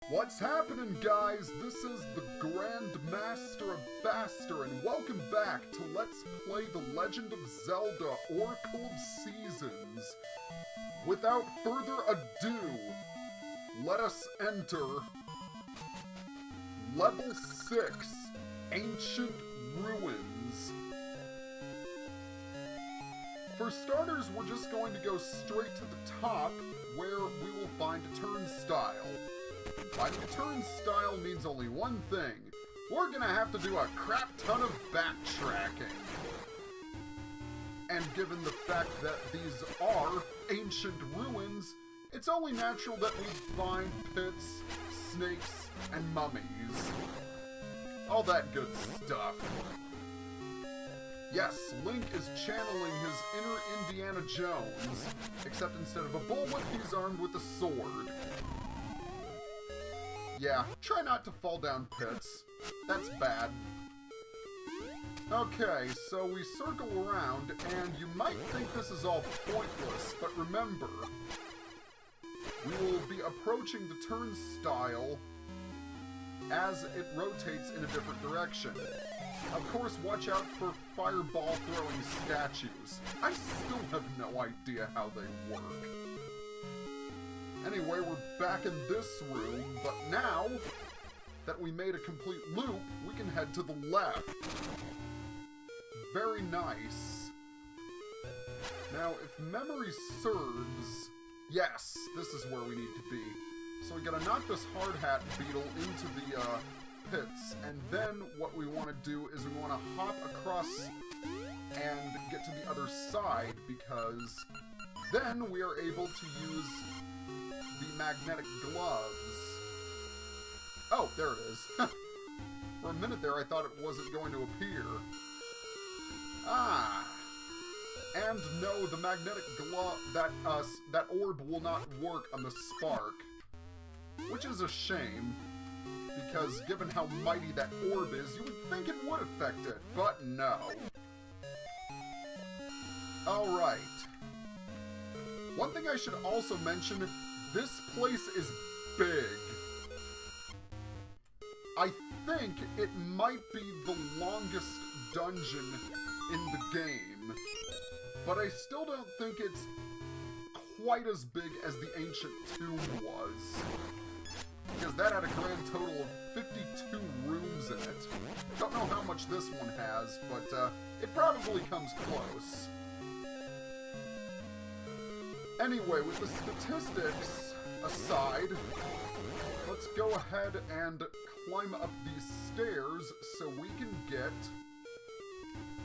What's happening, guys? This is the Grand Master of Baster, and welcome back to Let's Play The Legend of Zelda Oracle of Seasons. Without further ado, let us enter Level 6, Ancient Ruins. For starters, we're just going to go straight to the top, where we will find a turnstile. Finding a turnstile means only one thing. We're gonna have to do a crap ton of backtracking. And given the fact that these are ancient ruins, it's only natural that we find pits, snakes, and mummies. All that good stuff. Yes, Link is channeling his inner Indiana Jones, except instead of a bullwhip, he's armed with a sword. Yeah, try not to fall down pits. That's bad. Okay, so we circle around, and you might think this is all pointless, but remember, we will be approaching the turnstile as it rotates in a different direction. Of course, watch out for fireball-throwing statues. I still have no idea how they work. Anyway, we're back in this room, but now that we made a complete loop, we can head to the left. Very nice. Now, if memory serves, yes, this is where we need to be. So we gotta knock this hard hat beetle into the pits, and then what we want to do is we want to hop across and get to the other side, because then we are able to use the magnetic gloves. Oh, there it is. For a minute there, I thought it wasn't going to appear. Ah! And no, the magnetic glove, that orb will not work on the spark. Which is a shame, because given how mighty that orb is, you would think it would affect it, but no. Alright. One thing I should also mention, this place is big. I think it might be the longest dungeon in the game, but I still don't think it's quite as big as the ancient tomb was, because that had a grand total of 52 rooms in it. Don't know how much this one has, but it probably comes close. Anyway, with the statistics aside, let's go ahead and climb up these stairs so we can get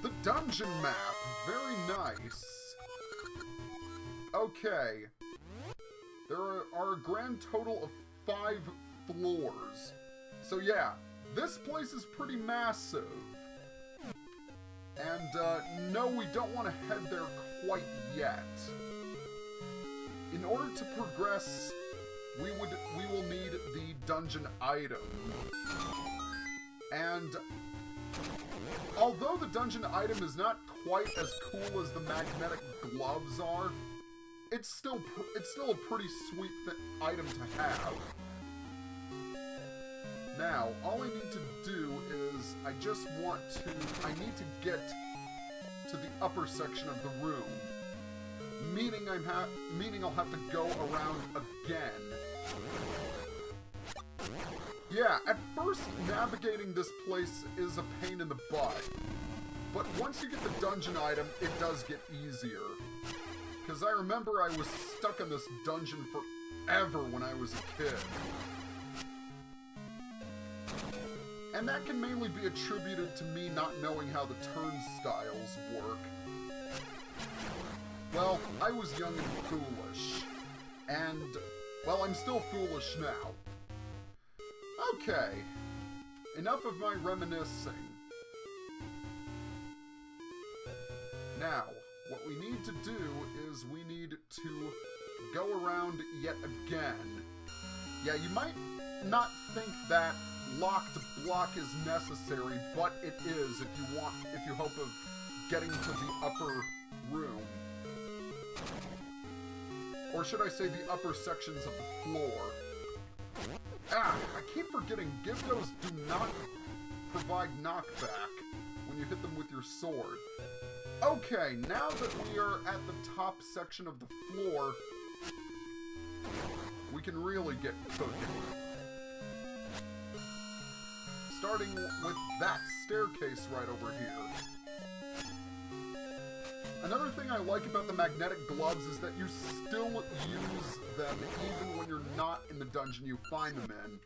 the dungeon map. Very nice. Okay. There are a grand total of 5 floors. So yeah, this place is pretty massive. And no, we don't want to head there quite yet. In order to progress, we will need the dungeon item. And although the dungeon item is not quite as cool as the magnetic gloves are, it's still a pretty sweet item to have. Now, all I need to do is I need to get to the upper section of the room. Meaning I'll have to go around again. Yeah, at first navigating this place is a pain in the butt. But once you get the dungeon item, it does get easier. Because I remember I was stuck in this dungeon forever when I was a kid. And that can mainly be attributed to me not knowing how the turnstiles work. Well, I was young and foolish. And, well, I'm still foolish now. Okay. Enough of my reminiscing. Now, what we need to do is we need to go around yet again. Yeah, you might not think that locked block is necessary, but it is if you hope of getting to the upper room. Or should I say the upper sections of the floor. Ah! keep forgetting, Gyptos do not provide knockback when you hit them with your sword. Okay, now that we are at the top section of the floor, we can really get cooking. Starting with that staircase right over here. Another thing I like about the magnetic gloves is that you still use them even when you're not in the dungeon you find them in.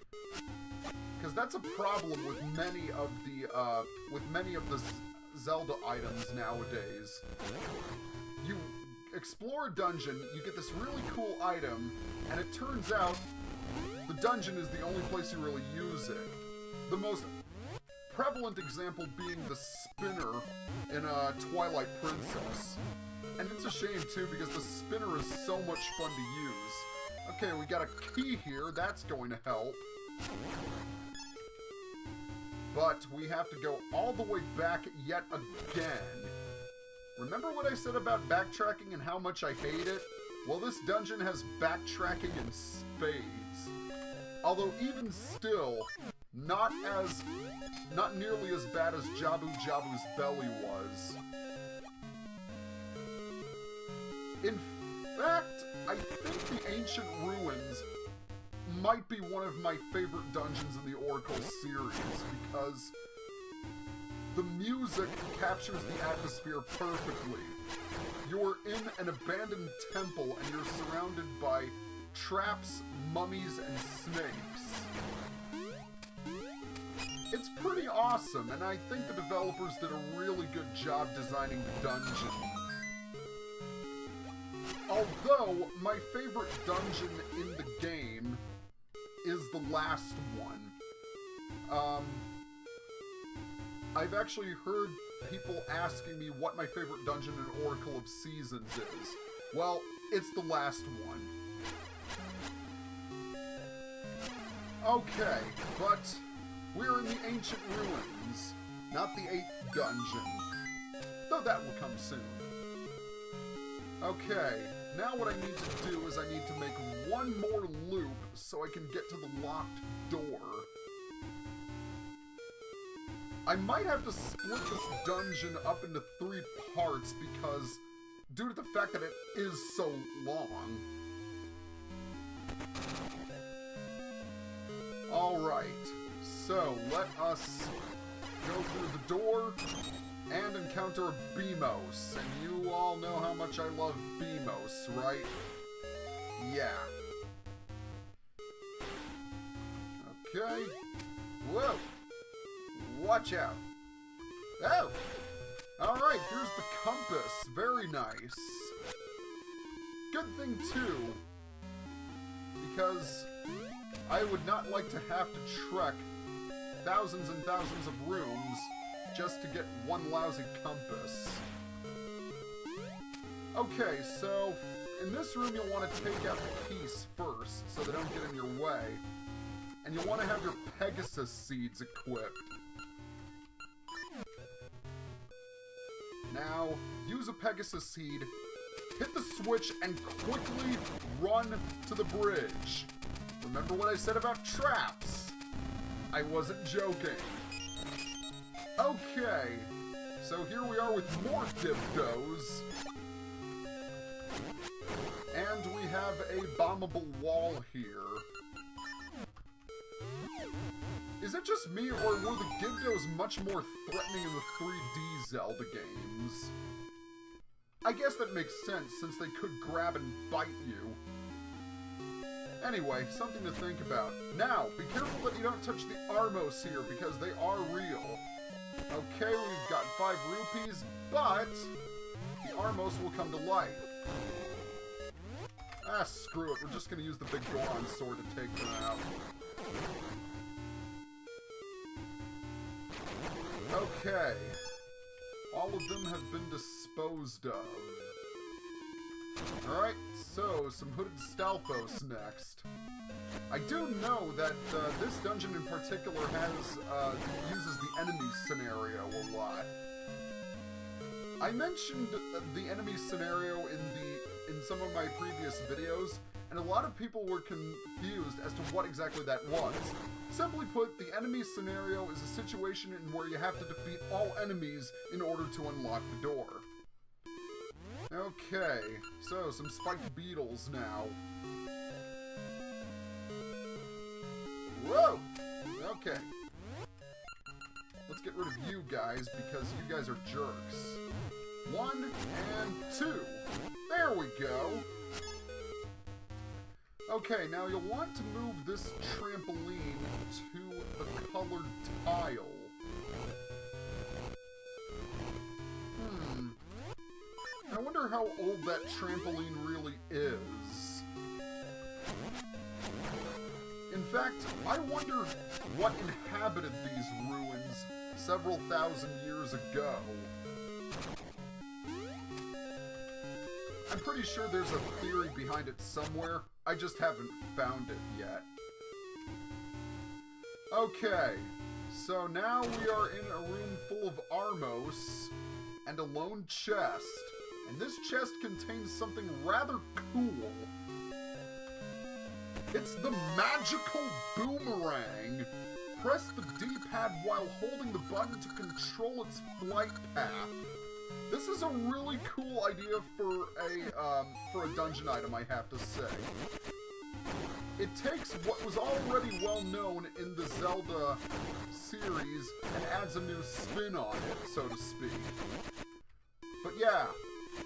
Because that's a problem with many of the Zelda items nowadays. You explore a dungeon, you get this really cool item, and it turns out the dungeon is the only place you really use it. The most prevalent example being the spinner in Twilight Princess. And it's a shame too, because the spinner is so much fun to use. Okay, we got a key here, that's going to help. But we have to go all the way back yet again. Remember what I said about backtracking and how much I hate it? Well, this dungeon has backtracking in spades. Although even still, not nearly as bad as Jabu Jabu's belly was. In fact, I think the Ancient Ruins might be one of my favorite dungeons in the Oracle series, because the music captures the atmosphere perfectly. You're in an abandoned temple and you're surrounded by traps, mummies, and snakes. It's pretty awesome, and I think the developers did a really good job designing the dungeon. Although, my favorite dungeon in the game is the last one. I've actually heard people asking me what my favorite dungeon in Oracle of Seasons is. Well, it's the last one. Okay, but we're in the Ancient Ruins, not the 8th dungeon. Though that will come soon. Okay, now what I need to do is I need to make one more loop so I can get to the locked door. I might have to split this dungeon up into 3 parts because, due to the fact that it is so long. Alright, so let us go through the door and encounter Beamos. And you all know how much I love Beamos, right? Yeah. Okay. Whoa! Watch out. Oh! Alright, here's the compass. Very nice. Good thing, too, because I would not like to have to trek thousands and thousands of rooms just to get one lousy compass. Okay, so in this room you'll want to take out the keys first so they don't get in your way. And you'll want to have your Pegasus seeds equipped. Now, use a Pegasus seed, hit the switch, and quickly run to the bridge. Remember what I said about traps? I wasn't joking. Okay, so here we are with more Dibdos. And we have a bombable wall here. Is it just me, or were the Gyptos much more threatening in the 3D Zelda games? I guess that makes sense, since they could grab and bite you. Anyway, something to think about. Now, be careful that you don't touch the Armos here, because they are real. Okay, we've got 5 rupees, but the Armos will come to life. Ah, screw it. We're just gonna use the big Goron sword to take them out. Okay. All of them have been disposed of. Alright, so some Hooded Stalfos next. I do know that this dungeon in particular uses the enemy scenario a lot. I mentioned the enemy scenario in some of my previous videos, and a lot of people were confused as to what exactly that was. Simply put, the enemy scenario is a situation in where you have to defeat all enemies in order to unlock the door. Okay, so some spiked beetles now. Whoa! Okay. Let's get rid of you guys, because you guys are jerks. 1 and 2. There we go. Okay, now you'll want to move this trampoline to the colored tile. I wonder how old that trampoline really is. In fact, I wonder what inhabited these ruins several thousand years ago. I'm pretty sure there's a theory behind it somewhere. I just haven't found it yet. Okay, so now we are in a room full of Armos and a lone chest. And this chest contains something rather cool. It's the magical boomerang. Press the D-pad while holding the button to control its flight path. This is a really cool idea for a dungeon item, I have to say. It takes what was already well known in the Zelda series and adds a new spin on it, so to speak. But yeah,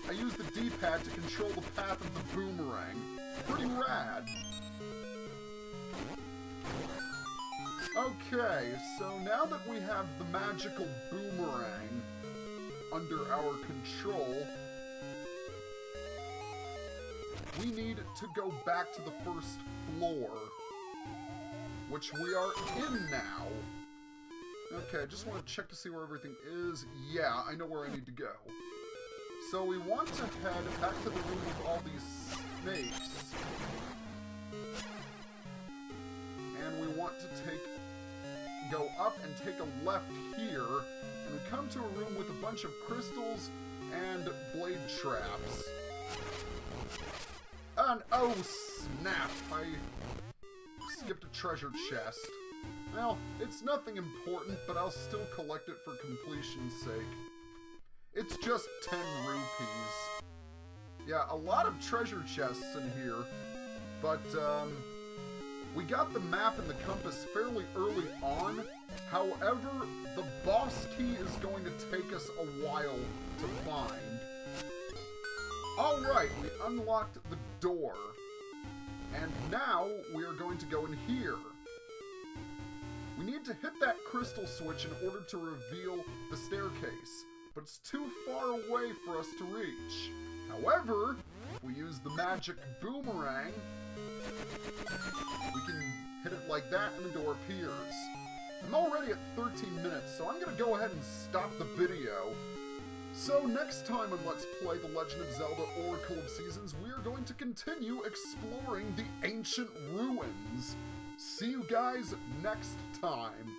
I use the D-pad to control the path of the boomerang. Pretty rad. Okay, so now that we have the magical boomerang under our control, we need to go back to the first floor, which we are in now. Okay, I just want to check to see where everything is. Yeah, I know where I need to go. So we want to head back to the room with all these snakes. And we want to go up and take a left here, and we come to a room with a bunch of crystals and blade traps. And oh snap, I skipped a treasure chest. Well, it's nothing important, but I'll still collect it for completion's sake. It's just 10 rupees. Yeah, a lot of treasure chests in here, but we got the map and the compass fairly early on. However, the boss key is going to take us a while to find. Alright, we unlocked the door. And now we are going to go in here. We need to hit that crystal switch in order to reveal the staircase, but it's too far away for us to reach. However, if we use the magic boomerang, we can hit it like that and the door appears. I'm already at 13 minutes, so I'm going to go ahead and stop the video. So next time on Let's Play The Legend of Zelda Oracle of Seasons, we are going to continue exploring the ancient ruins. See you guys next time.